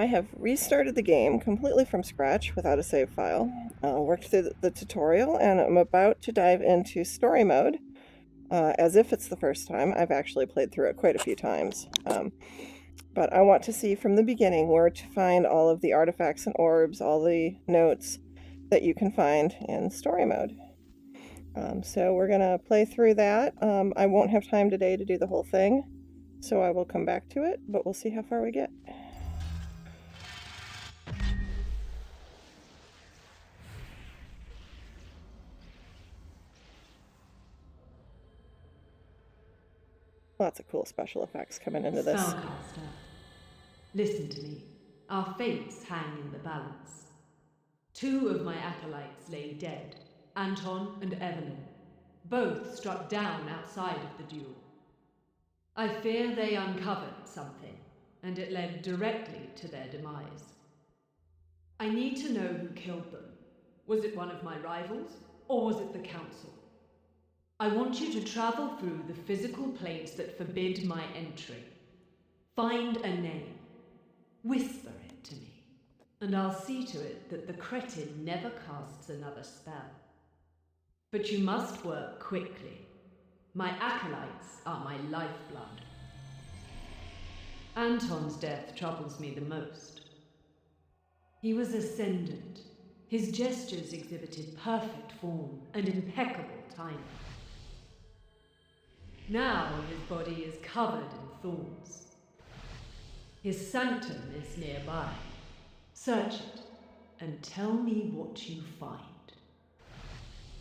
I have restarted the game completely from scratch without a save file, worked through the tutorial, and I'm about to dive into story mode, as if it's the first time. I've actually played through it quite a few times. But I want to see from the beginning where to find all of the artifacts and orbs, all the notes that you can find in story mode. So we're going to play through that. I won't have time today to do the whole thing, so I will come back to it, but we'll see how far we get. Lots of cool special effects coming into this. Spellcaster, listen to me. Our fates hang in the balance. 2 of my acolytes lay dead, Anton and Evelyn, both struck down outside of the duel. I fear they uncovered something, and it led directly to their demise. I need to know who killed them. Was it one of my rivals, or was it the Council? I want you to travel through the physical planes that forbid my entry. Find a name. Whisper it to me, and I'll see to it that the cretin never casts another spell. But you must work quickly. My acolytes are my lifeblood. Anton's death troubles me the most. He was ascendant. His gestures exhibited perfect form and impeccable timing. Now his body is covered in thorns. His sanctum is nearby. Search it and tell me what you find.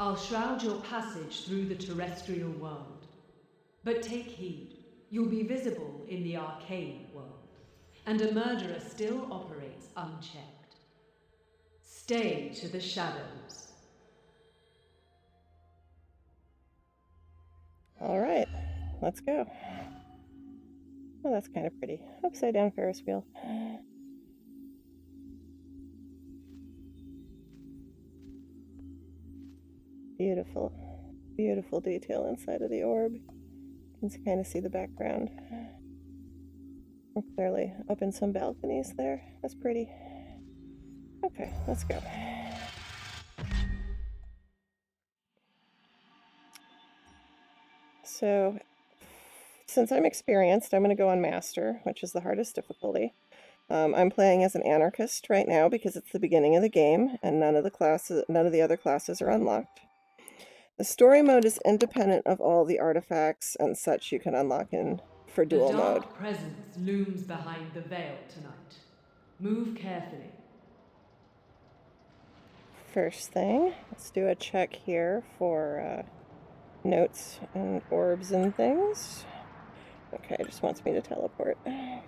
I'll shroud your passage through the terrestrial world. But take heed, you'll be visible in the arcane world, and a murderer still operates unchecked. Stay to the shadows. All right, let's go. Oh, that's kind of pretty. Upside down Ferris wheel. Beautiful, beautiful detail inside of the orb. You can kind of see the background. We're clearly up in some balconies there. That's pretty. Okay, let's go. So, since I'm experienced, I'm going to go on Master, which is the hardest difficulty. I'm playing as an anarchist right now because it's the beginning of the game, and none of the other classes are unlocked. The story mode is independent of all the artifacts and such you can unlock in for dual mode. The dark presence looms behind the veil tonight. Move carefully. First thing, let's do a check here for notes and orbs and things. Okay, it just wants me to teleport. And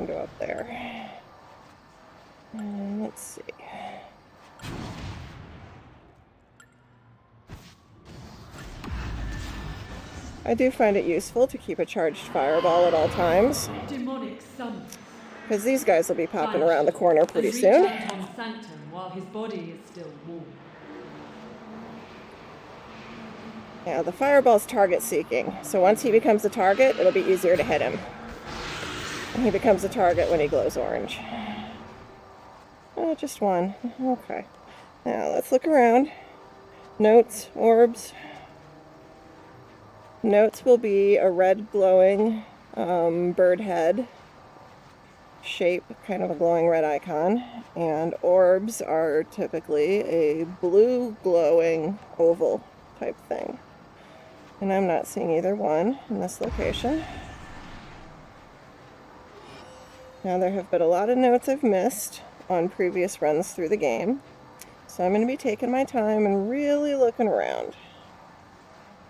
go up there. And let's see. I do find it useful to keep a charged fireball at all times, Demonic summon. because these guys will be popping around the corner pretty soon. Anton's sanctum while his body is still warm. Yeah, the fireball's target seeking, so once he becomes a target, it'll be easier to hit him. And he becomes a target when he glows orange. Oh, just one. Okay. Now let's look around. Notes, orbs. Notes will be a red glowing bird head shape, kind of a glowing red icon. And orbs are typically a blue glowing oval type thing. And I'm not seeing either one in this location. Now there have been a lot of notes I've missed on previous runs through the game, so I'm going to be taking my time and really looking around.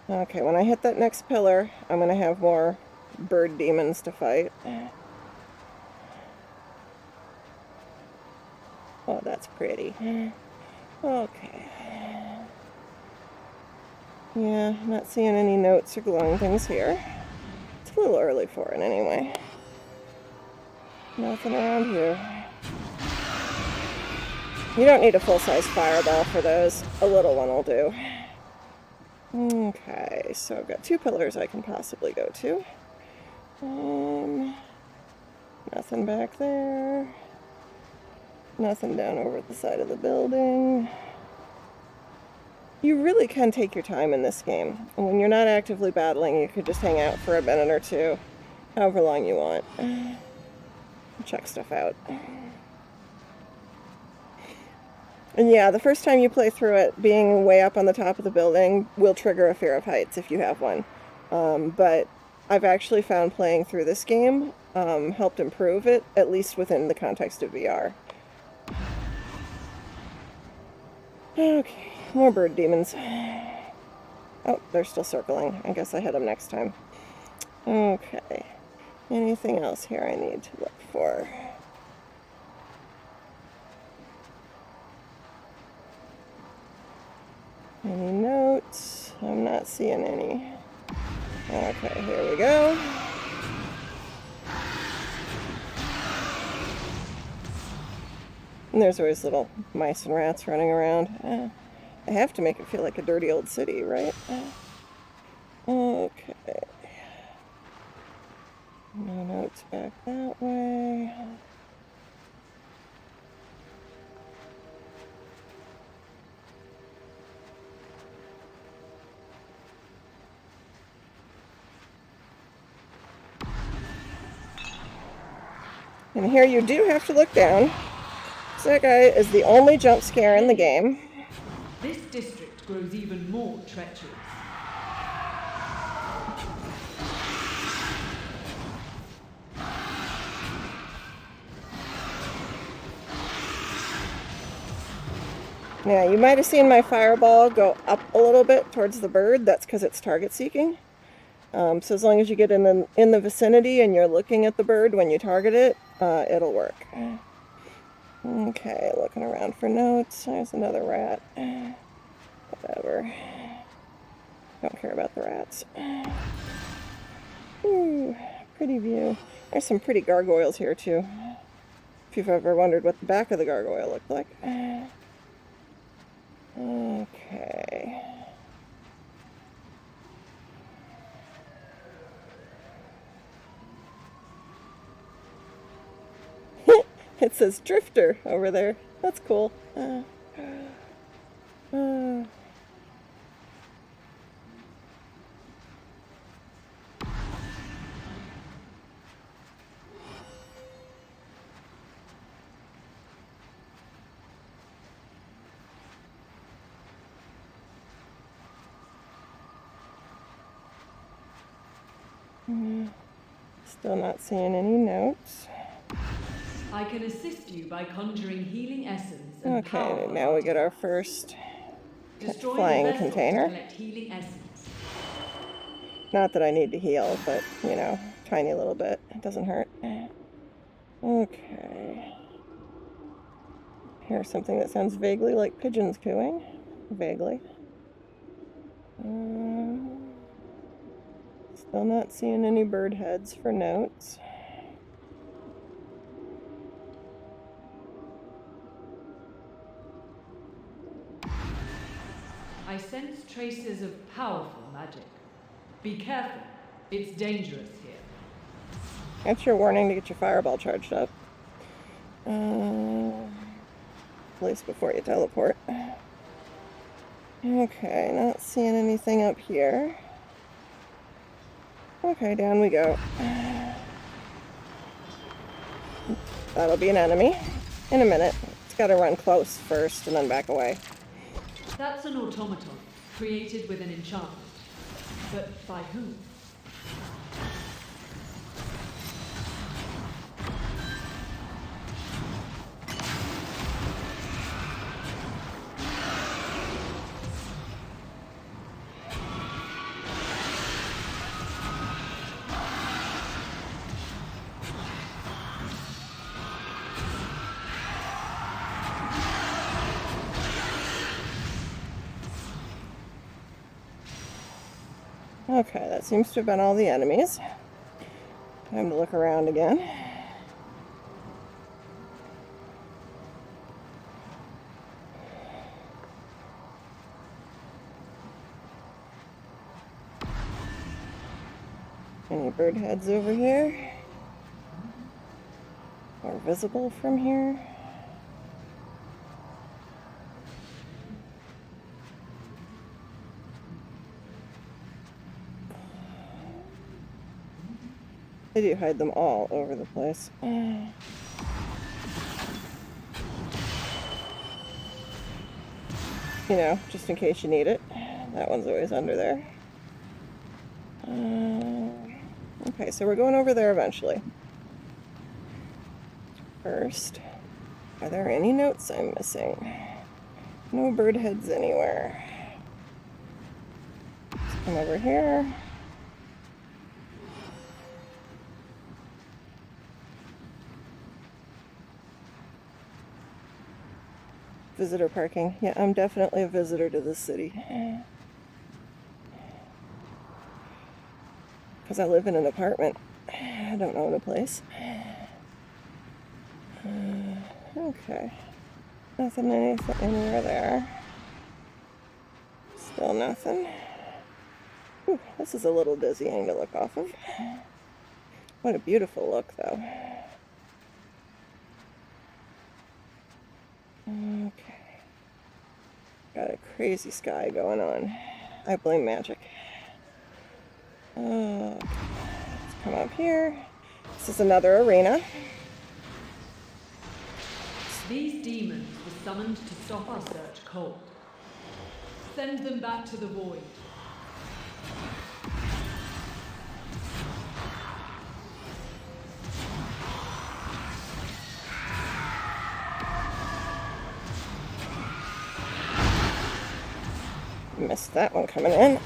Okay, when I hit that next pillar, I'm going to have more bird demons to fight. Oh, that's pretty. Okay. Yeah, not seeing any notes or glowing things here. It's a little early for it anyway. Nothing around here. You don't need a full-size fireball for those. A little one will do. Okay, so I've got 2 pillars I can possibly go to. Nothing back there. Nothing down over at the side of the building. You really can take your time in this game. And when you're not actively battling, you could just hang out for a minute or two, however long you want. Check stuff out. And yeah, the first time you play through it, being way up on the top of the building will trigger a fear of heights if you have one. But I've actually found playing through this game helped improve it, at least within the context of VR. Okay, more bird demons. Oh, they're still circling. I guess I hit them next time. Okay. Anything else here I need to look for? Any notes? I'm not seeing any. Okay, here we go. And there's always little mice and rats running around. I have to make it feel like a dirty old city, right? Okay. No notes back that way. And here you do have to look down. So that guy is the only jump scare in the game. This district grows even more treacherous. Now, you might have seen my fireball go up a little bit towards the bird. That's because it's target seeking. So as long as you get in the vicinity and you're looking at the bird when you target it, it'll work. Okay, looking around for notes. There's another rat. Whatever. Don't care about the rats. Ooh, pretty view. There's some pretty gargoyles here too. If you've ever wondered what the back of the gargoyle looked like. Okay. It says Drifter over there. That's cool. Still not seeing any notes. I can assist you by conjuring healing essence and Okay, now we get our first Destroy flying the vessel container. to collect healing essence. Not that I need to heal, but, you know, tiny little bit. It doesn't hurt. Okay. Here's something that sounds vaguely like pigeons cooing. Vaguely. Still not seeing any bird heads for notes. I sense traces of powerful magic. Be careful. It's dangerous here. That's your warning to get your fireball charged up. At least before you teleport. Okay, not seeing anything up here. Okay, down we go. That'll be an enemy in a minute. It's got to run close first and then back away. That's an automaton, created with an enchantment. But by whom? Okay, that seems to have been all the enemies. Time to look around again. Any bird heads over here? Or visible from here. They do hide them all over the place. You know, just in case you need it. That one's always under there. Okay, so we're going over there eventually. First, are there any notes I'm missing? No bird heads anywhere. Let's come over here. Visitor parking. Yeah, I'm definitely a visitor to this city. Because I live in an apartment. I don't own a place. Okay. Nothing anywhere there. Still nothing. Ooh, this is a little dizzying to look off of. What a beautiful look, though. Okay. Got a crazy sky going on. I blame magic. Let's come up here. This is another arena. These demons were summoned to stop our search cold. Send them back to the void. Missed that one coming in.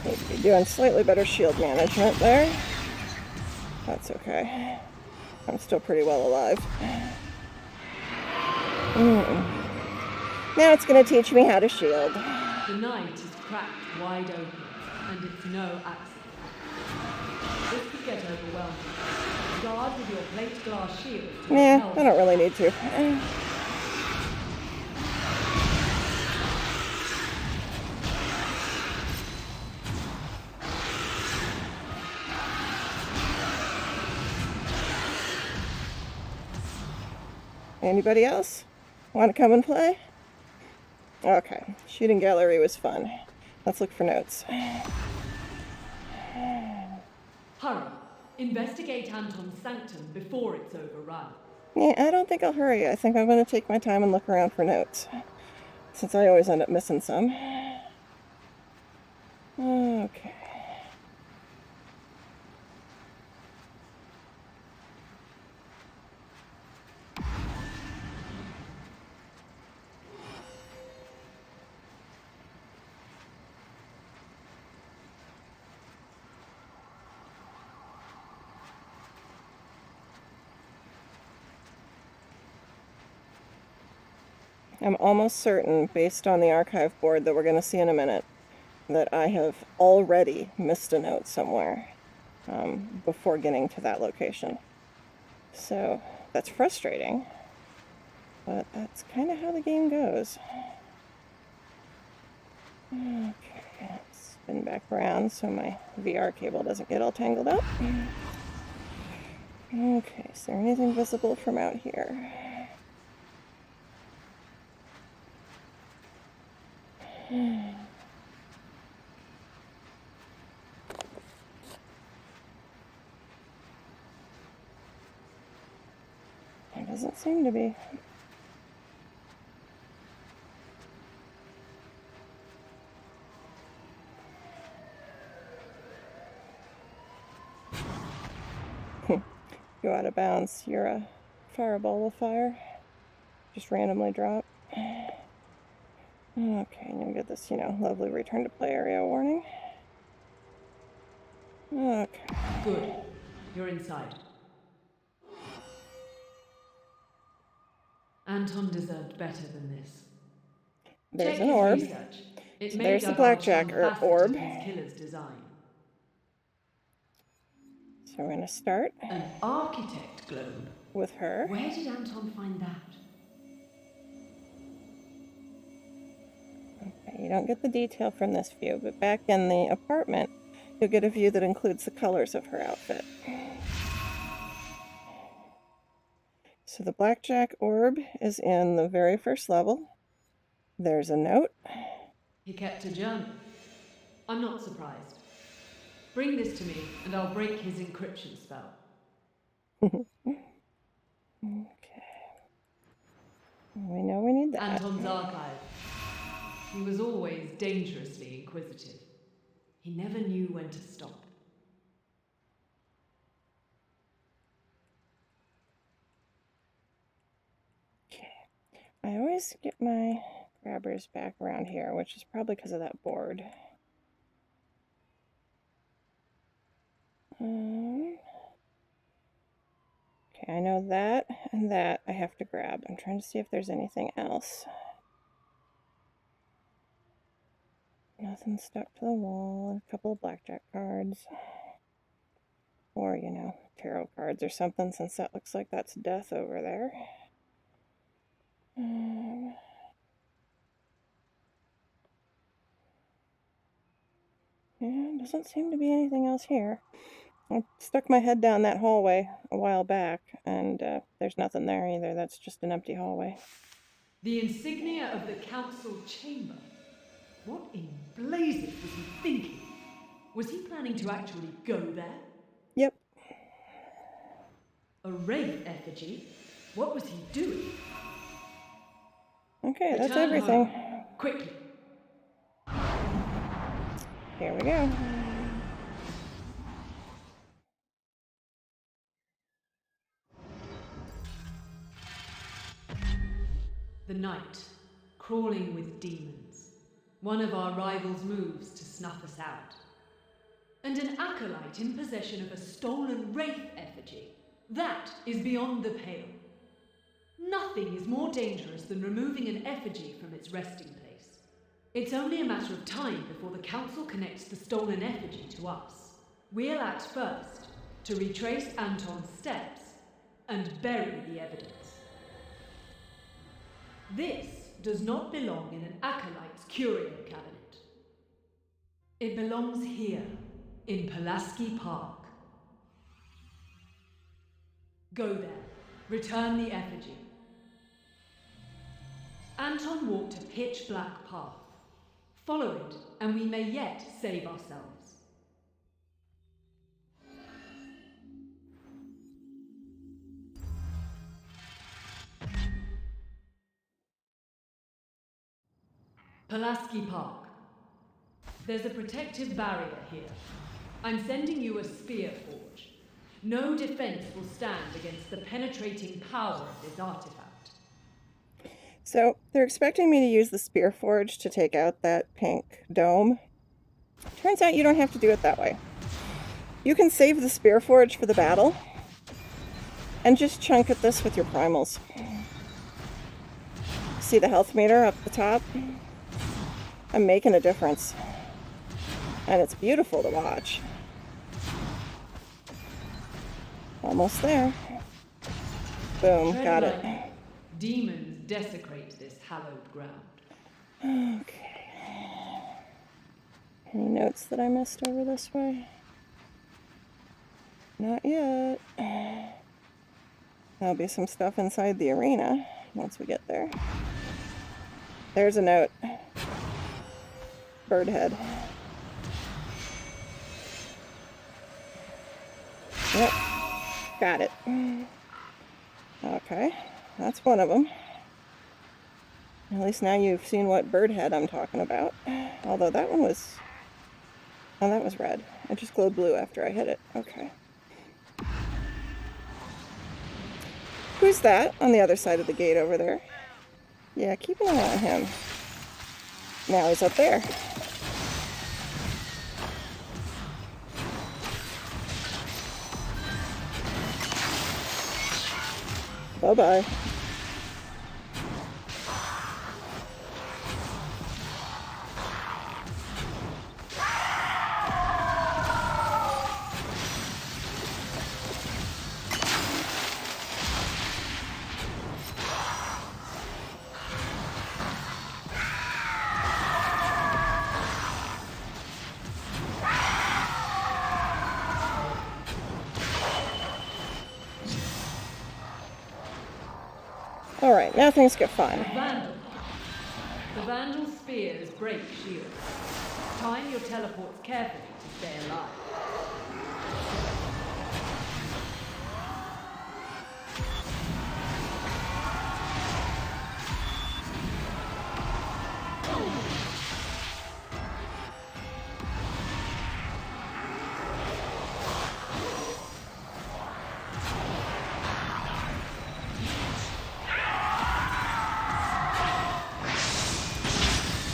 Need to be doing slightly better shield management there. That's okay. I'm still pretty well alive. Now it's going to teach me how to shield. The night is cracked wide open, and it's no accident. This could get overwhelming. Guard with your plate glass shield. Yeah, I don't really need to. Anybody else want to come and play? Okay, shooting gallery was fun. Let's look for notes. Hurry. Investigate Anton's sanctum before it's overrun. Yeah, I don't think I'll hurry. I think I'm going to take my time and look around for notes, since I always end up missing some. Okay. I'm almost certain, based on the archive board that we're going to see in a minute, that I have already missed a note somewhere before getting to that location. So that's frustrating, but that's kind of how the game goes. Okay, let's spin back around so my VR cable doesn't get all tangled up. Okay, is there anything visible from out here? There doesn't seem to be. Go out of bounds. You're a fireball of fire. Just randomly drop. Okay, and you'll get this, lovely return to play area warning. Okay. Good. You're inside. Anton deserved better than this. There's Check an his orb. research. It So may there's the divulge blackjack some facet orb. of his killer's design. So we're going to start. An architect globe. with her. Where did Anton find that? Okay, you don't get the detail from this view, but back in the apartment, you'll get a view that includes the colors of her outfit. So the blackjack orb is in the very first level. There's a note. He kept a journal. I'm not surprised. Bring this to me, and I'll break his encryption spell. Okay. We know we need that. Anton's archive. He was always dangerously inquisitive. He never knew when to stop. Okay. I always get my grabbers back around here, which is probably because of that board. Okay, I know that and that I have to grab. I'm trying to see if there's anything else. Nothing stuck to the wall. A couple of blackjack cards. Or, you know, tarot cards or something, since that looks like that's death over there. Yeah, doesn't seem to be anything else here. I stuck my head down that hallway a while back, and there's nothing there either. That's just an empty hallway. The insignia of the council chamber. What in blazes was he thinking? Was he planning to actually go there? Yep. A wraith effigy? What was he doing? Okay, that's Return everything. home. Quickly. Here we go. The night, crawling with demons. One of our rivals' moves to snuff us out. And an acolyte in possession of a stolen wraith effigy. That is beyond the pale. Nothing is more dangerous than removing an effigy from its resting place. It's only a matter of time before the council connects the stolen effigy to us. We'll act first to retrace Anton's steps and bury the evidence. This does not belong in an acolyte's curio cabinet. It belongs here, in Pulaski Park. Go there. Return the effigy. Anton walked a pitch-black path. Follow it, and we may yet save ourselves. Pulaski Park. There's a protective barrier here. I'm sending you a spear forge. No defense will stand against the penetrating power of this artifact. So they're expecting me to use the spear forge to take out that pink dome. Turns out you don't have to do it that way. You can save the spear forge for the battle and just chunk at this with your primals. See the health meter up the top? I'm making a difference. And it's beautiful to watch. Almost there. Boom, got it. Demons desecrate this hallowed ground. Okay. Any notes that I missed over this way? Not yet. There'll be some stuff inside the arena once we get there. There's a note. Bird head. Yep. Got it. Okay. That's one of them. At least now you've seen what bird head I'm talking about. Although that one was... Oh, that was red. It just glowed blue after I hit it. Okay. Who's that on the other side of the gate over there? Yeah, keep an eye on him. Now he's up there. Bye-bye. Alright, now things get fun. Vandal. The Vandal spears break shields. Time your teleports carefully to stay alive.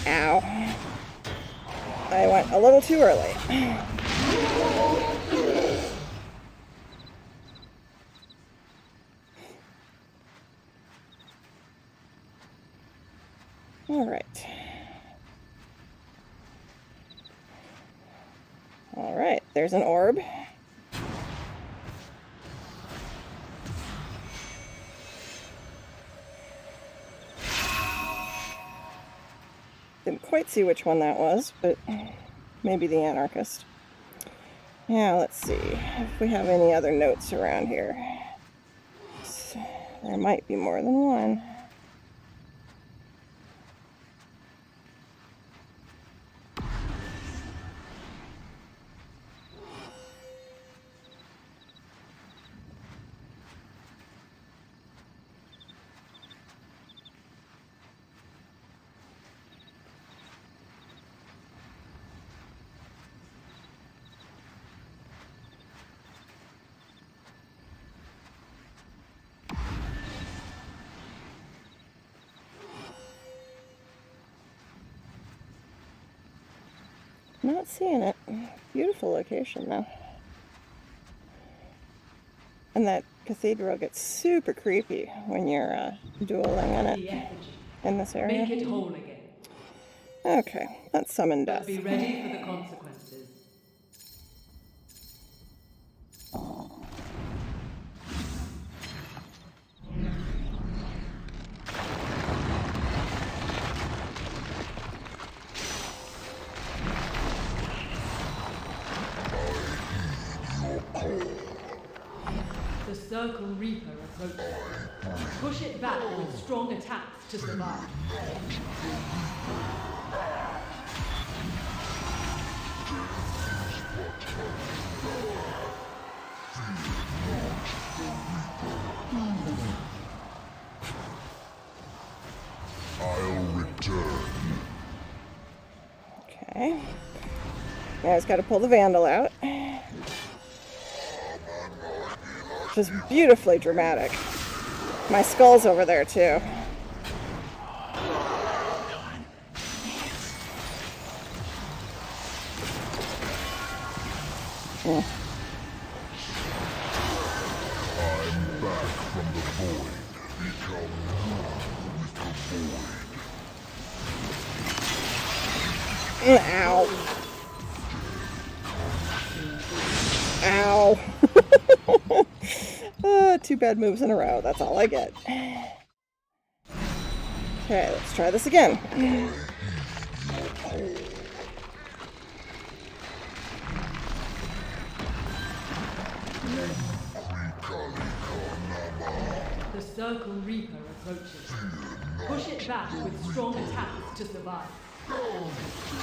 Ow. I went a little too early. Alright. Alright, there's an orb. Didn't quite see which one that was, but maybe the anarchist. Yeah, let's see if we have any other notes around here. There might be more than one. Not seeing it. Beautiful location, though. And that cathedral gets super creepy when you're dueling in it in this area. Make it whole again. Okay, let's summon But death. be ready for the consequences. The Circle Reaper approaches. Push it back with strong attacks to survive. I'll return. Okay. Now it's got to pull the Vandal out. Just beautifully dramatic. My skull's over there, too. I'm back from the void. Become one with the void. Ow. Ow. 2 bad moves in a row. That's all I get. Okay, let's try this again. The Circle Reaper approaches. Push it back with strong attacks to survive.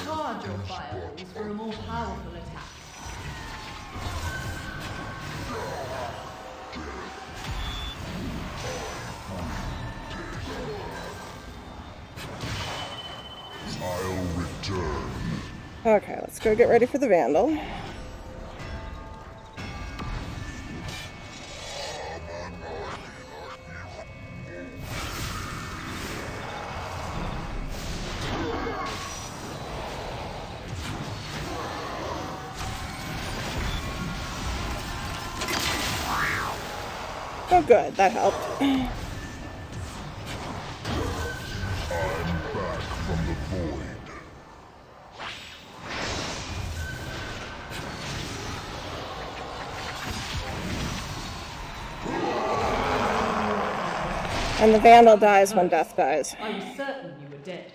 Charge your fireballs for a more powerful attack. I'll return. Okay, let's go get ready for the Vandal. Oh good, that helped. I'm back from the void. And the Vandal dies when death dies. I was certain you were dead.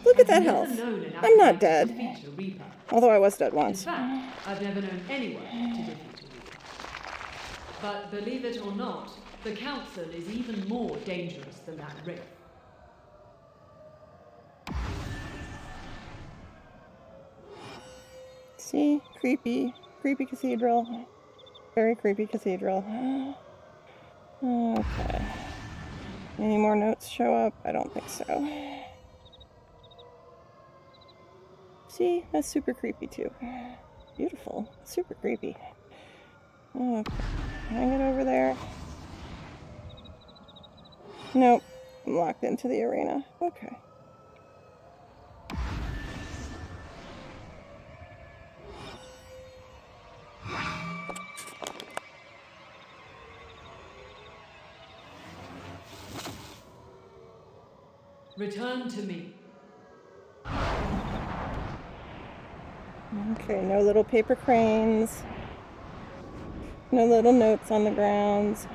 Look at that I've never health. known an I'm not acolyte to dead. defeat a Reaper. Although I was dead In once. fact, I've never known anyone to defeat a Reaper. But believe it or not, the Council is even more dangerous than that wraith. See? Creepy. Creepy cathedral. Very creepy cathedral. Okay. Any more notes show up? I don't think so. See? That's super creepy too. Beautiful. Super creepy. Okay. Hang it over there. Nope. I'm locked into the arena. Okay. Return to me. Okay, no little paper cranes. No little notes on the grounds.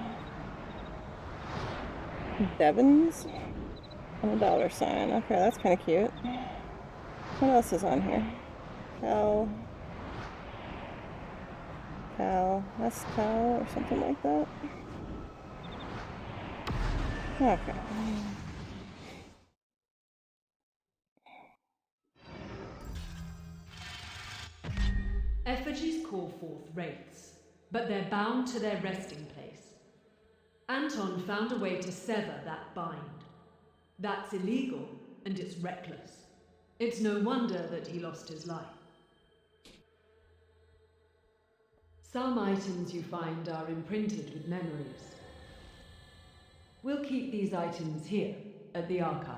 Devons? And a $sign. Okay, that's kind of cute. What else is on here? Cal. That's Cal or something like that. Okay. Effigies call forth wraiths, but they're bound to their resting place. Anton found a way to sever that bind. That's illegal, and it's reckless. It's no wonder that he lost his life. Some items you find are imprinted with memories. We'll keep these items here, at the archive.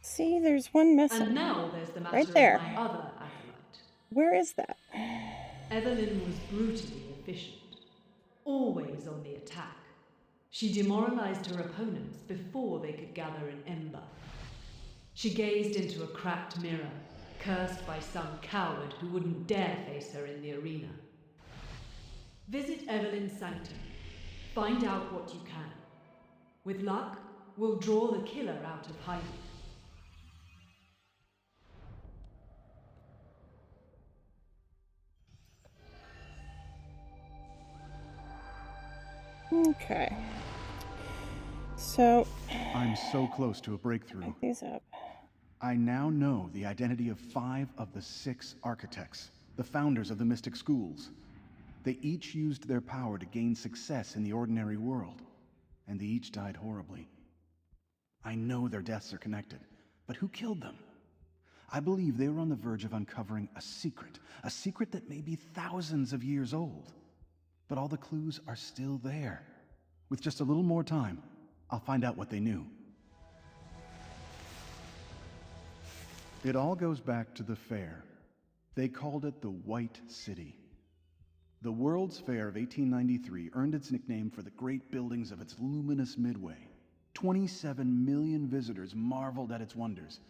See, there's one missing. And now there's the matter right there. of my other acolyte. Where is that? Evelyn was brutally efficient, always on the attack. She demoralized her opponents before they could gather an ember. She gazed into a cracked mirror, cursed by some coward who wouldn't dare face her in the arena. Visit Evelyn's sanctum. Find out what you can. With luck, we'll draw the killer out of hiding. Okay. So, I'm so close to a breakthrough. pick these up. I now know the identity of 5 of the 6 architects, the founders of the mystic schools. They each used their power to gain success in the ordinary world, and they each died horribly. I know their deaths are connected, but who killed them? I believe they were on the verge of uncovering a secret that may be thousands of years old. But all the clues are still there. With just a little more time, I'll find out what they knew. It all goes back to the fair. They called it the White City. The World's Fair of 1893 earned its nickname for the great buildings of its luminous midway. 27 million visitors marveled at its wonders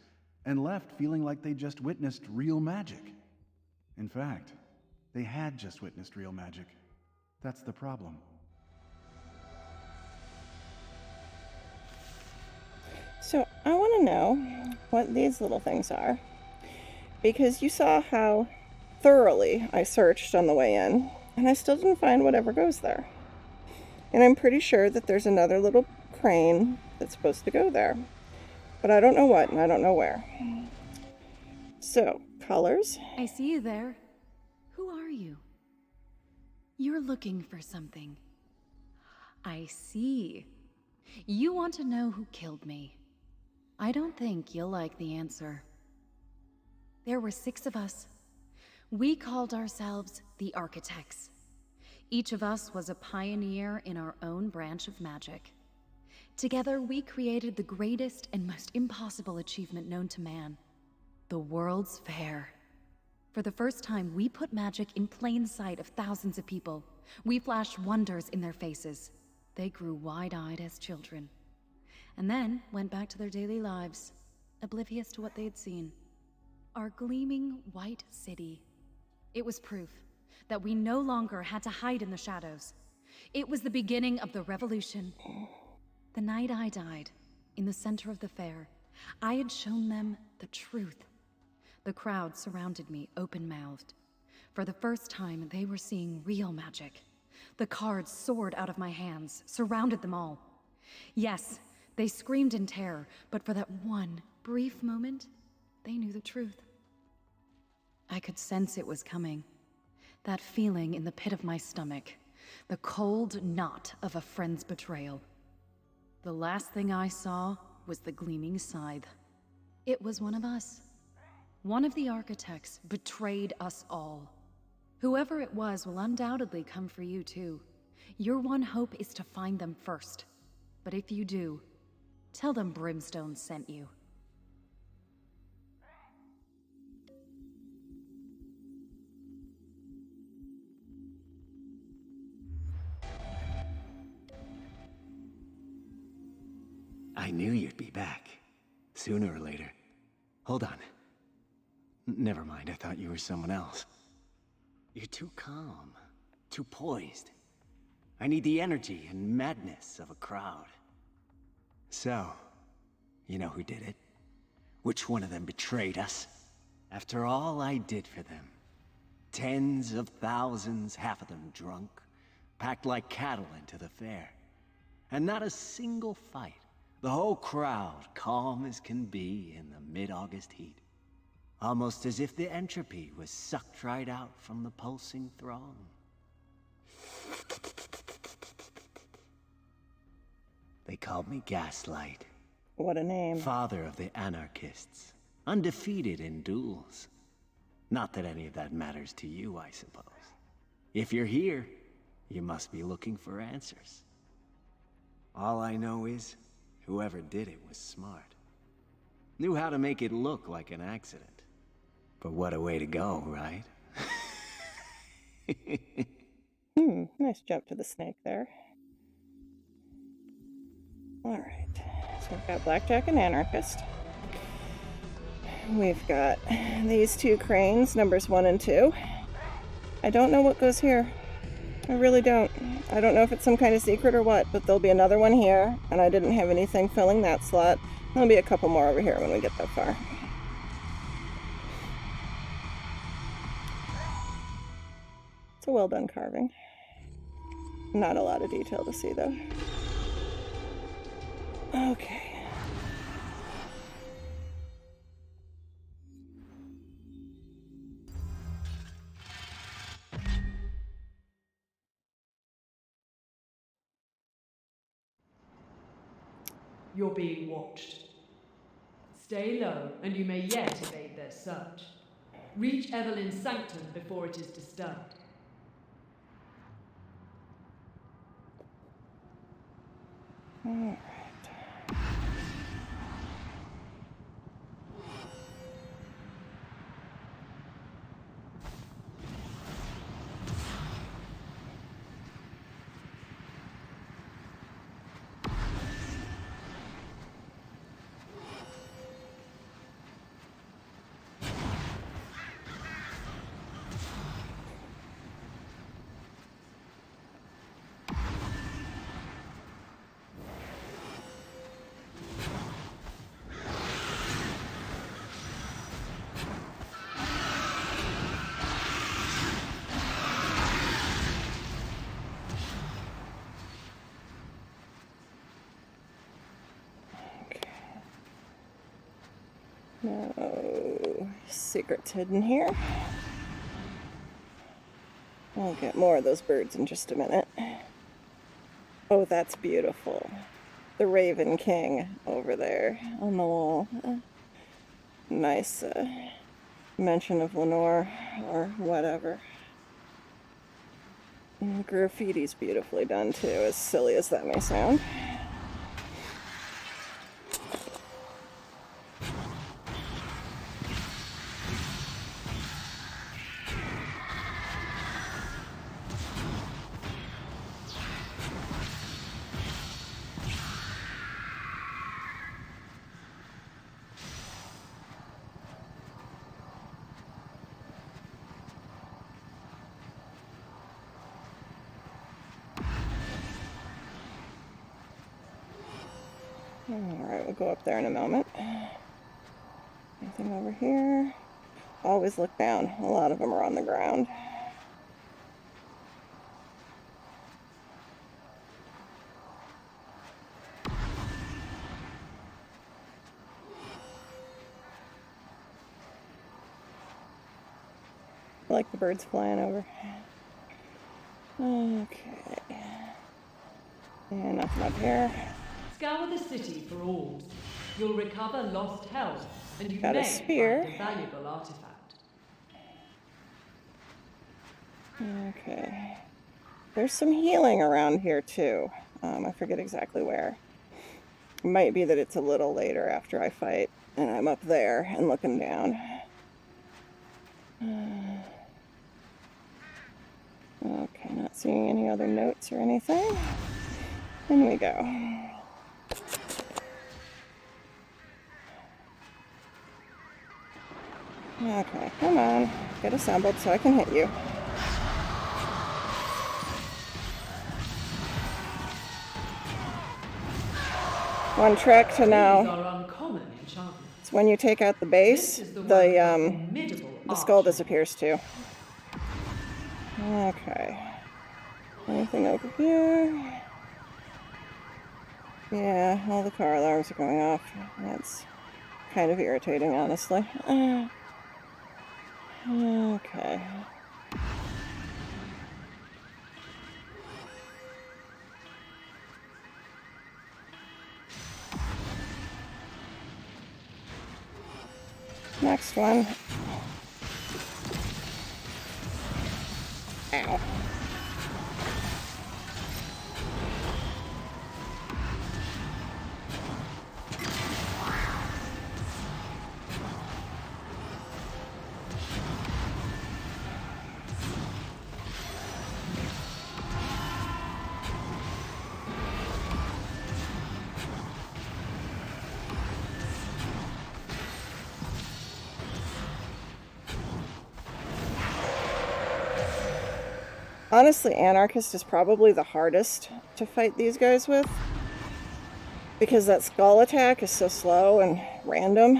and left feeling like they just witnessed real magic. In fact, they had just witnessed real magic. That's the problem. So, I want to know what these little things are. Because you saw how thoroughly I searched on the way in, and I still didn't find whatever goes there. And I'm pretty sure that there's another little crane that's supposed to go there. But I don't know what, and I don't know where. So, colors. I see you there. Who are you? You're looking for something. I see. You want to know who killed me. I don't think you'll like the answer. There were 6 of us. We called ourselves the Architects. Each of us was a pioneer in our own branch of magic. Together, we created the greatest and most impossible achievement known to man, the World's Fair. For the first time, we put magic in plain sight of thousands of people. We flashed wonders in their faces. They grew wide-eyed as children, and then went back to their daily lives, oblivious to what they had seen. Our gleaming white city. It was proof that we no longer had to hide in the shadows. It was the beginning of the revolution. The night I died, in the center of the fair, I had shown them the truth. The crowd surrounded me open-mouthed. For the first time, they were seeing real magic. The cards soared out of my hands, surrounded them all. Yes, they screamed in terror, but for that one brief moment, they knew the truth. I could sense it was coming. That feeling in the pit of my stomach. The cold knot of a friend's betrayal. The last thing I saw was the gleaming scythe. It was one of us. One of the architects betrayed us all. Whoever it was will undoubtedly come for you too. Your one hope is to find them first. But if you do, tell them Brimstone sent you. I knew you'd be back. Sooner or later. Hold on. Never mind, I thought you were someone else. You're too calm. Too poised. I need the energy and madness of a crowd. So, you know who did it? Which one of them betrayed us? After all I did for them. Tens of thousands, half of them drunk, packed like cattle into the fair. And not a single fight. The whole crowd calm as can be in the mid-August heat. Almost as if the entropy was sucked right out from the pulsing throng. They called me Gaslight. What a name. Father of the anarchists. Undefeated in duels. Not that any of that matters to you, I suppose. If you're here, you must be looking for answers. All I know is, whoever did it was smart. Knew how to make it look like an accident. But what a way to go, right? Nice jump to the snake there. Alright, so we've got Blackjack and Anarchist. We've got these two cranes, numbers 1 and 2. I don't know what goes here. I really don't. I don't know if it's some kind of secret or what, but there'll be another one here, and I didn't have anything filling that slot. There'll be a couple more over here when we get that far. It's a well done carving. Not a lot of detail to see though. Okay. You're being watched. Stay low, and you may yet evade their search. Reach Evelyn's sanctum before it is disturbed. Alright. No secrets hidden here. I'll get more of those birds in just a minute. Oh, that's beautiful. The Raven King over there on the wall. Nice mention of Lenore or whatever. And the graffiti's beautifully done too, as silly as that may sound. Alright, we'll go up there in a moment. Anything over here? always look down. A lot of them are on the ground. I like the birds flying over. Okay. And nothing up here. Scour the city for orbs. You'll recover lost health, and you Got a may spear. find a valuable artifact. Okay. There's some healing around here too. I forget exactly where. It might be that it's a little later after I fight, and I'm up there and looking down. Okay, not seeing any other notes or anything. In we go. Okay, come on. Get assembled so I can hit you. One trick to These know. are uncommon enchantments. It's when you take out the base, This is the one the skull archer. disappears too. Okay. Anything over here? Yeah, all the car alarms are going off. That's kind of irritating, honestly. Okay. Next one. Ow. Honestly, Anarchist is probably the hardest to fight these guys with, because that skull attack is so slow and random.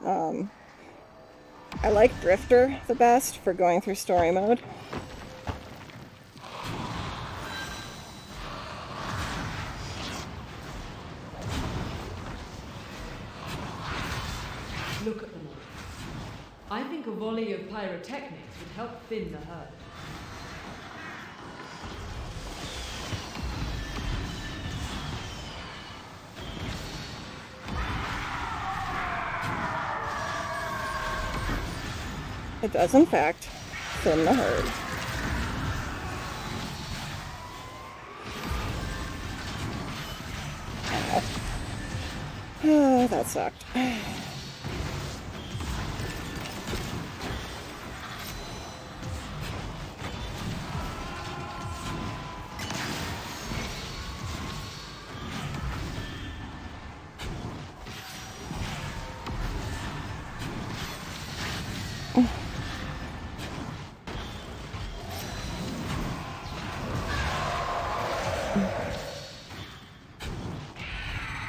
I like Drifter the best for going through story mode. Look at them all. I think a volley of pyrotechnics would help thin the herd. It does, in fact, thin the herd. Ow. Oh, that sucked.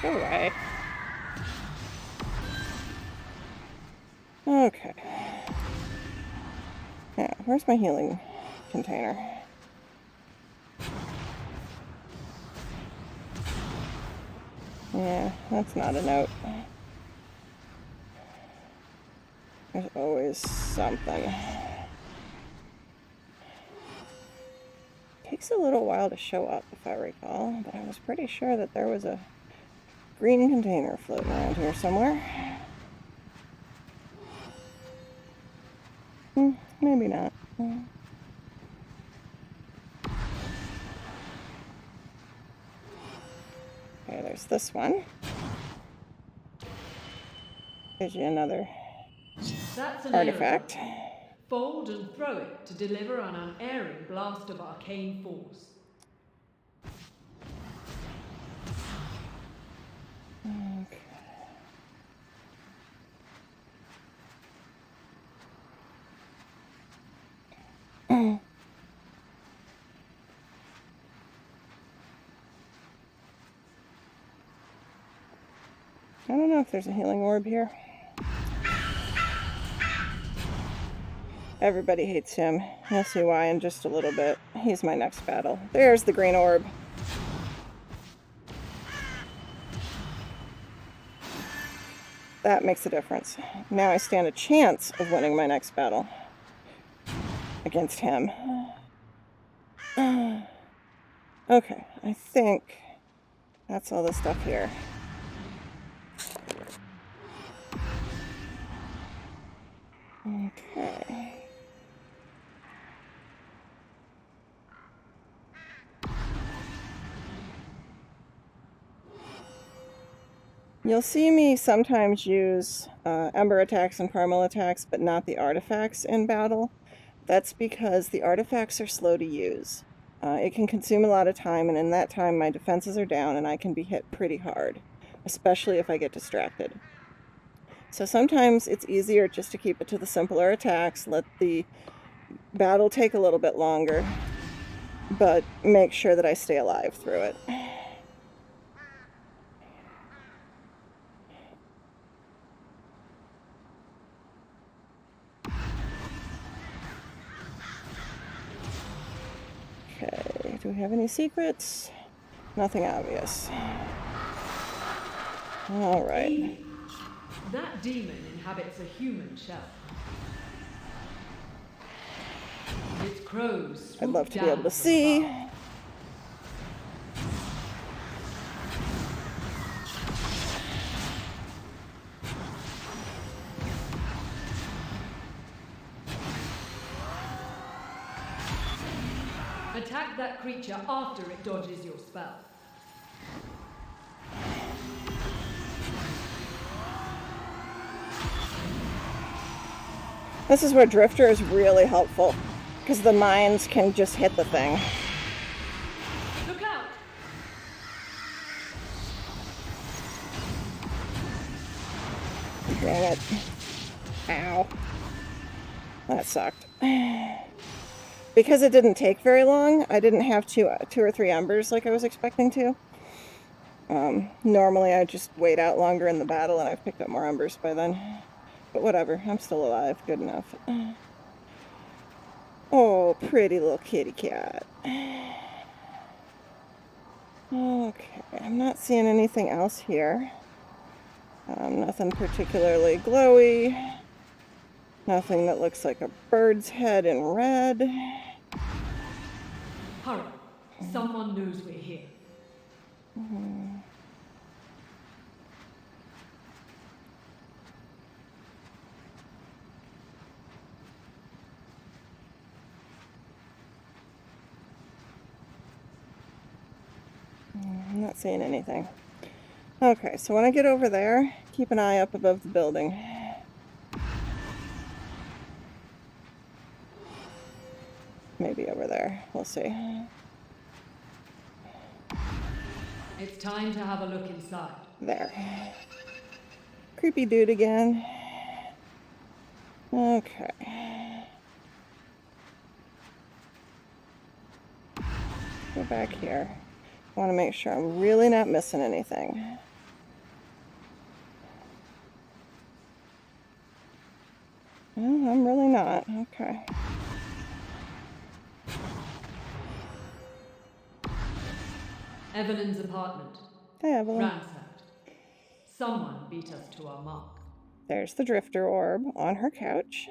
Go away. Okay. Now, where's my healing container? Yeah, that's not a note. There's always something. Takes a little while to show up, if I recall, but I was pretty sure that there was a green container floating around here somewhere. Maybe not. Okay, there's this one. Gives you another That's an artifact. arrow. Fold and throw it to deliver an unerring blast of arcane force. Okay. I don't know if there's a healing orb here. Everybody hates him. You'll see why in just a little bit. He's my next battle. There's the green orb. That makes a difference. Now I stand a chance of winning my next battle against him. Okay, I think that's all the stuff here. Okay. You'll see me sometimes use ember attacks and primal attacks, but not the artifacts in battle. That's because the artifacts are slow to use. It can consume a lot of time, and in that time my defenses are down and I can be hit pretty hard, especially if I get distracted. So sometimes it's easier just to keep it to the simpler attacks, let the battle take a little bit longer, but make sure that I stay alive through it. Okay, do we have any secrets? Nothing obvious. All right. That demon inhabits a human shell. Its crows. I'd love to be able to see. Attack that creature after it dodges your spell. This is where Drifter is really helpful, because the mines can just hit the thing. Look out! Dang it. Ow. That sucked. Because it didn't take very long, I didn't have two or three embers like I was expecting to. Normally I just wait out longer in the battle and I've picked up more embers by then. But whatever, I'm still alive. Good enough. Oh, pretty little kitty cat. Okay, I'm not seeing anything else here. Nothing particularly glowy. Nothing that looks like a bird's head in red. Hurry. Someone knows we're here. I'm not seeing anything. Okay, so when I get over there, keep an eye up above the building. Maybe over there. We'll see. It's time to have a look inside. There. Creepy dude again. Okay. Go back here. I want to make sure I'm really not missing anything. No, I'm really not. Okay. Evelyn's apartment. Hey, Evelyn. Ransacked. Someone beat us to our mark. There's the Drifter orb on her couch.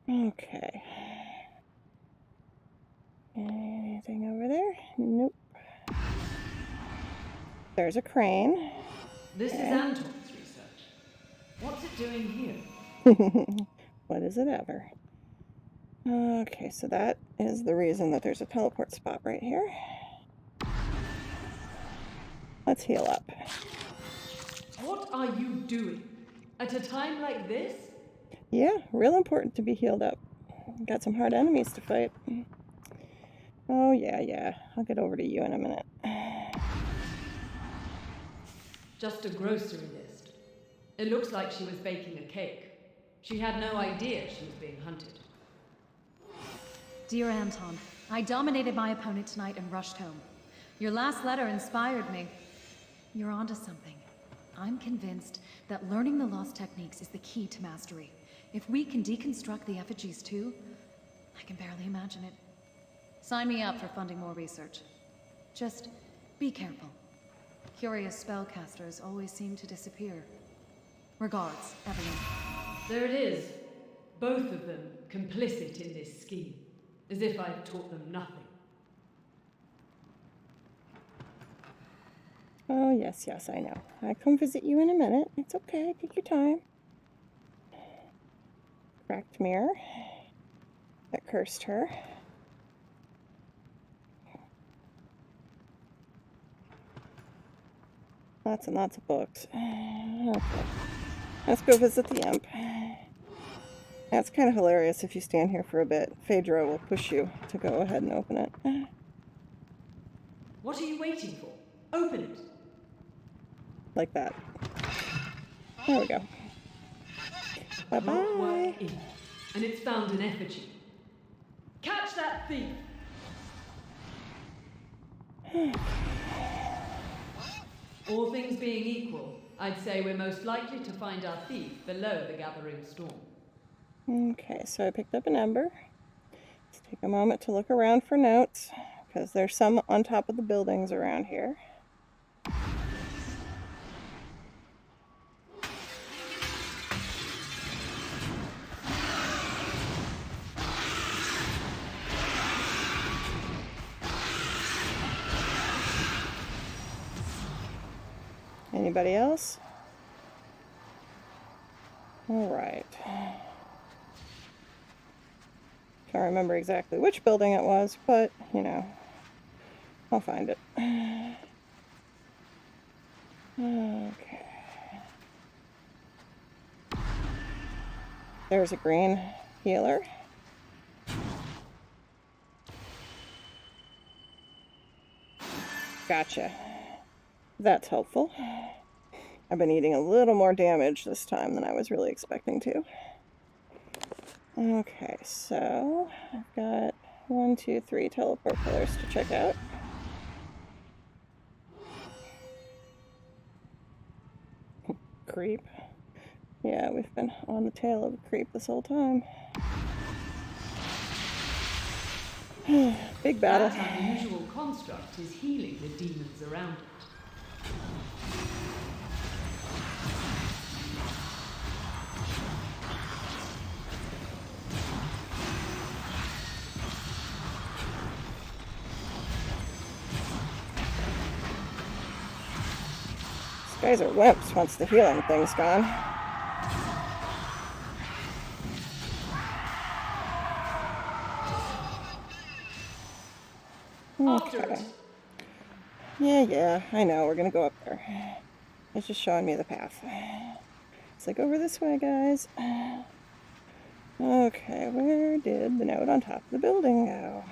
Okay. Anything over there? Nope. There's a crane. This is Anton's research. What's it doing here? What is it ever? Okay, so that is the reason that there's a teleport spot right here. Let's heal up. What are you doing? At a time like this? Yeah, real important to be healed up. Got some hard enemies to fight. Oh, yeah. I'll get over to you in a minute. Just a grocery list. It looks like she was baking a cake. She had no idea she was being hunted. Dear Anton, I dominated my opponent tonight and rushed home. Your last letter inspired me. You're onto something. I'm convinced that learning the lost techniques is the key to mastery. If we can deconstruct the effigies too, I can barely imagine it. Sign me up for funding more research. Just be careful. Curious spellcasters always seem to disappear. Regards, Evelyn. There it is. Both of them complicit in this scheme. As if I've taught them nothing. Oh, yes, yes, I know. I come visit you in a minute. It's okay. Take your time. Cracked mirror. That cursed her. Lots and lots of books. Okay. Let's go visit the imp. That's kind of hilarious if you stand here for a bit. Phaedra will push you to go ahead and open it. What are you waiting for? Open it. Like that. There we go. Bye-bye. Clockwork in. And it's found an effigy. Catch that thief! All things being equal, I'd say we're most likely to find our thief below the gathering storm. Okay, so I picked up an ember. Let's take a moment to look around for notes, because there's some on top of the buildings around here. Anybody else? All right. Can't remember exactly which building it was, but, you know, I'll find it. Okay. There's a green healer. Gotcha. That's helpful. I've been eating a little more damage this time than I was really expecting to. Okay, so I've got 1, 2, 3 teleport pillars to check out. Creep. Yeah, we've been on the tail of a creep this whole time. Big battle. That unusual construct is healing the demons around it. These guys are wimps once the healing thing's gone. Okay. Yeah, I know. We're gonna go up there. It's just showing me the path. It's like, over this way, guys. Okay, where did the note on top of the building go?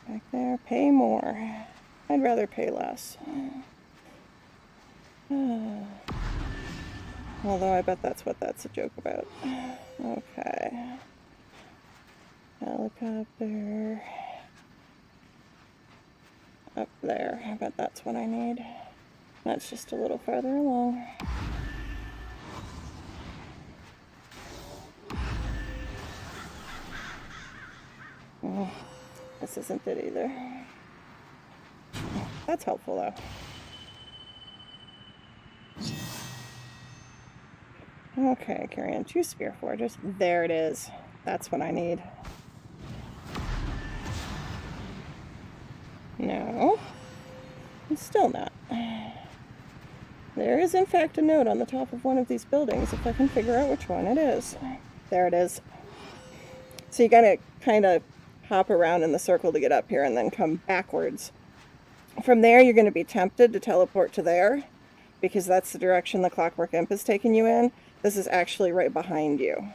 Back there. Pay more. I'd rather pay less. Although I bet that's what that's a joke about. Okay. Helicopter. Up there. I bet that's what I need. That's just a little farther along. Oh, this isn't it either. That's helpful though. Okay, carrying 2 spear forges. There it is. That's what I need. No. It's still not. There is in fact a note on the top of one of these buildings if I can figure out which one it is. There it is. So you gotta kind of hop around in the circle to get up here and then come backwards. From there you're going to be tempted to teleport to there because that's the direction the Clockwork Imp is taking you in. This is actually right behind you.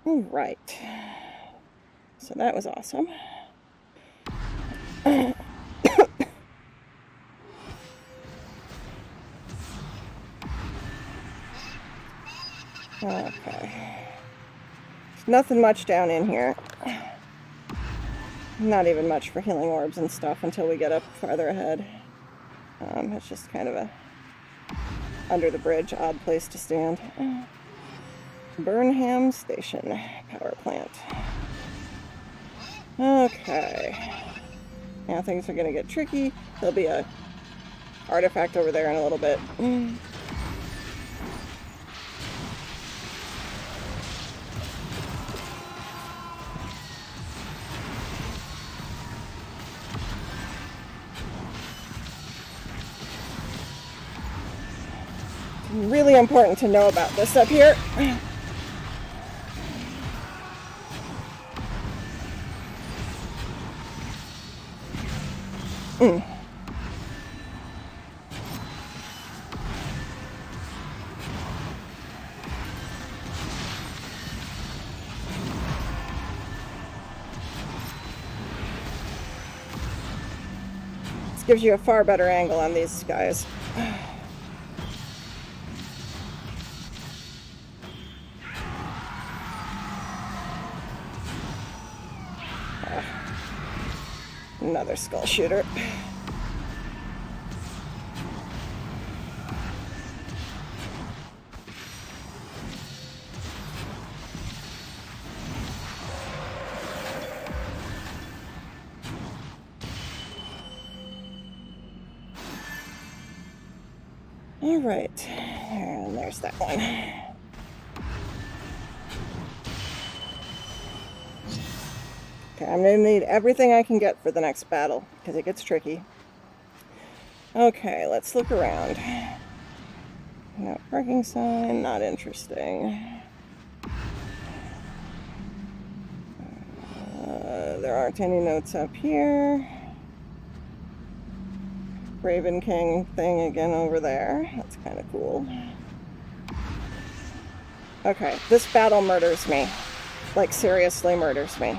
All right. So that was awesome. Okay. There's nothing much down in here. Not even much for healing orbs and stuff until we get up farther ahead. It's just kind of a under the bridge, odd place to stand. Burnham Station power plant. Okay. Now things are gonna get tricky. There'll be a artifact over there in a little bit. Really important to know about this up here. This gives you a far better angle on these guys. Another skull shooter. All right, and there's that one. Okay, I'm gonna need everything I can get for the next battle, because it gets tricky. Okay, let's look around. No parking sign, not interesting. There aren't any notes up here. Raven King thing again over there. That's kind of cool. Okay, this battle murders me. Like, seriously murders me.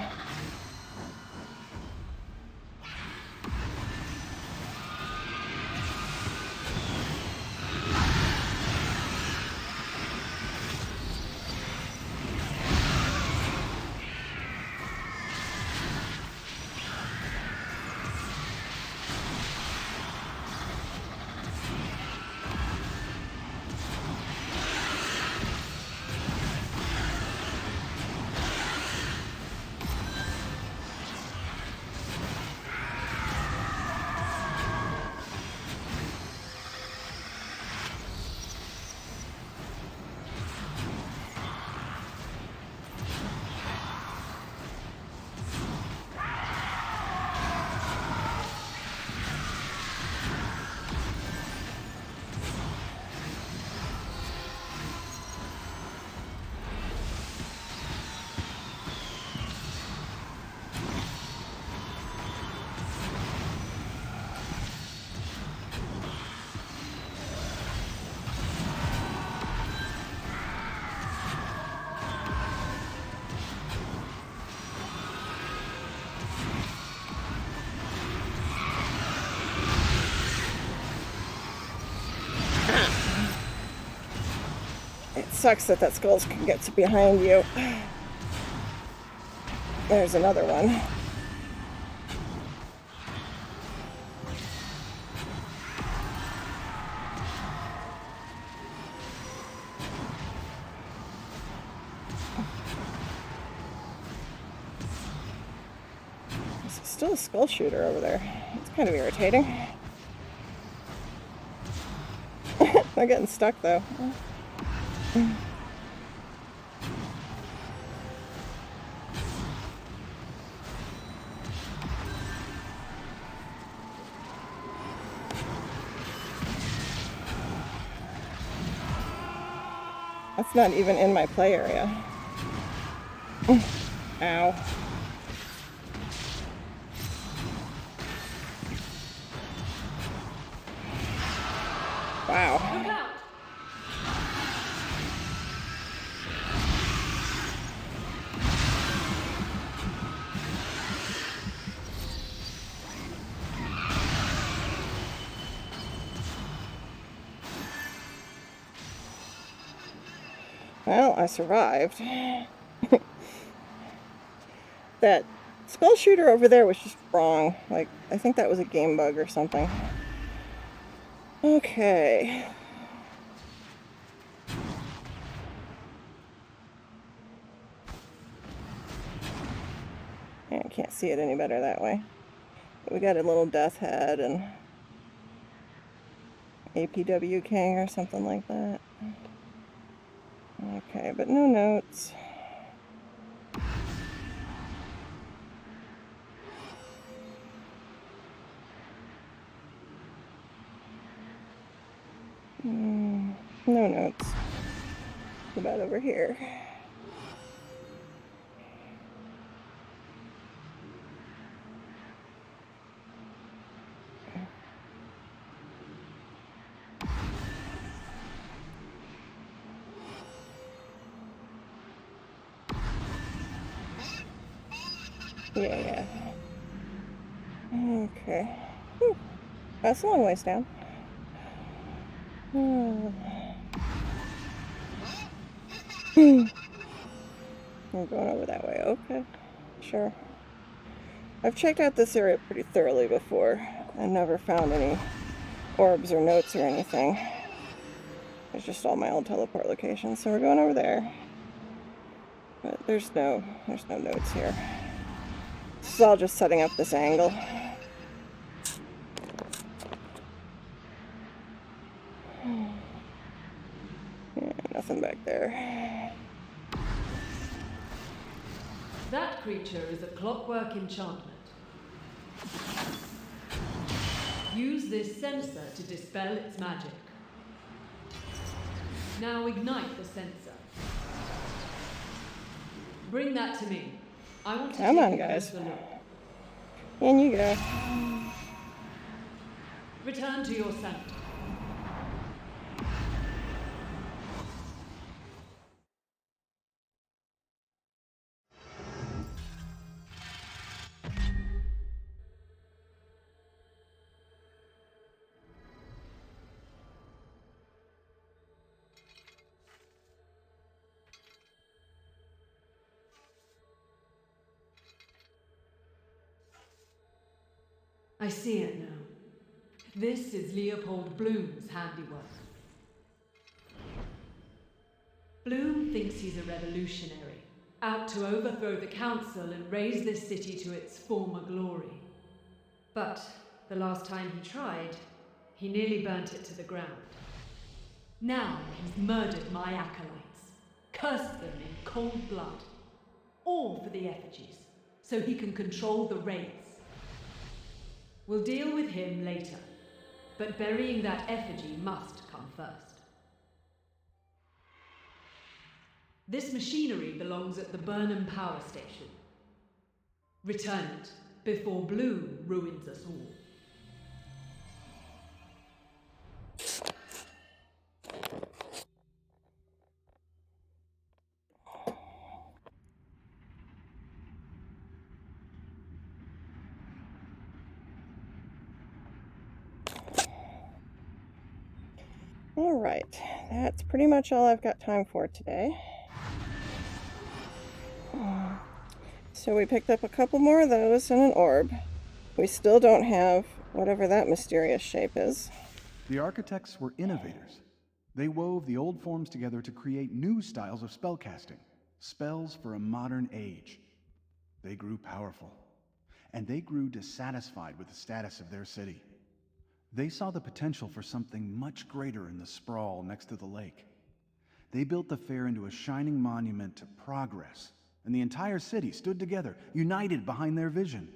It sucks that skull can get to behind you. There's another one. There's still a skull shooter over there. It's kind of irritating. They're getting stuck though. That's not even in my play area. Ow. Wow. Well, I survived. That skull shooter over there was just wrong. Like, I think that was a game bug or something. Okay. Yeah, I can't see it any better that way. But we got a little death head and APW King or something like that. Okay, but no notes. No notes. What about over here? Yeah. Okay. Whew. That's a long ways down. We're going over that way. Okay. Sure. I've checked out this area pretty thoroughly before. I never found any orbs or notes or anything. It's just all my old teleport locations. So we're going over there. But there's no notes here. This is all just setting up this angle. Yeah, nothing back there. That creature is a clockwork enchantment. Use this sensor to dispel its magic. Now ignite the sensor. Bring that to me. I want to Come take on, a guys. closer look. In you go. Return to your sanctum. I see it now. This is Leopold Bloom's handiwork. Bloom thinks he's a revolutionary, out to overthrow the council and raise this city to its former glory. But the last time he tried, he nearly burnt it to the ground. Now he's murdered my acolytes, cursed them in cold blood, all for the effigies, so he can control the wraiths. We'll deal with him later, but burying that effigy must come first. This machinery belongs at the Burnham Power Station. Return it before Bloom ruins us all. All right, that's pretty much all I've got time for today. So we picked up a couple more of those and an orb. We still don't have whatever that mysterious shape is. The architects were innovators. They wove the old forms together to create new styles of spellcasting, spells for a modern age. They grew powerful, and they grew dissatisfied with the status of their city. They saw the potential for something much greater in the sprawl next to the lake. They built the fair into a shining monument to progress, and the entire city stood together, united behind their vision.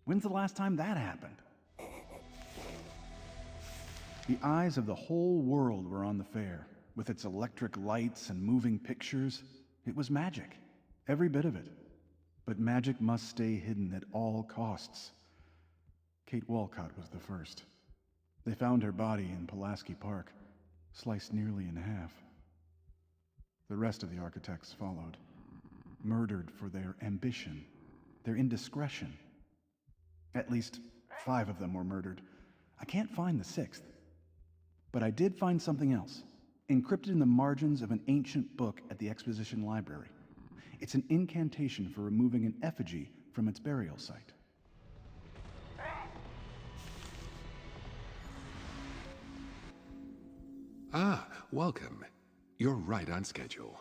When's the last time that happened? The eyes of the whole world were on the fair, with its electric lights and moving pictures. It was magic, every bit of it. But magic must stay hidden at all costs. Kate Walcott was the first. They found her body in Pulaski Park, sliced nearly in half. The rest of the architects followed, murdered for their ambition, their indiscretion. At least 5 of them were murdered. I can't find the 6th. But I did find something else. encrypted in the margins of an ancient book at the Exposition Library. It's an incantation for removing an effigy from its burial site. Ah, welcome. You're right on schedule.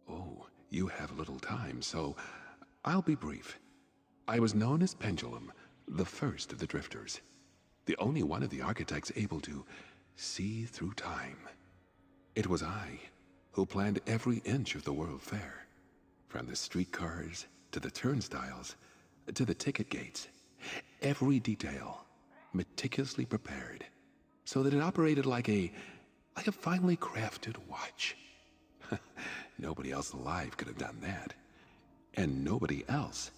Oh, you have little time, so I'll be brief. I was known as Pendulum, the first of the Drifters. The only one of the architects able to see through time. It was I who planned every inch of the World Fair. From the streetcars, to the turnstiles, to the ticket gates. Every detail, meticulously prepared, so that it operated like a finely crafted watch. Nobody else alive could have done that. And nobody else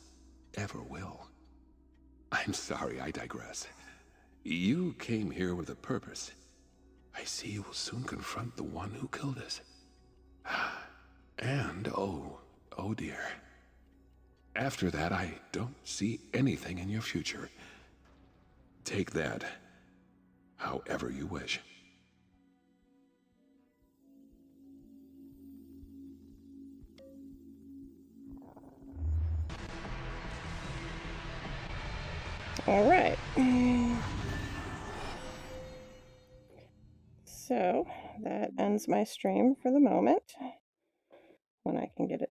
ever will. I'm sorry, I digress. You came here with a purpose. I see you will soon confront the one who killed us. And, oh dear. After that, I don't see anything in your future. Take that however you wish. All right. So that ends my stream for the moment. When I can get it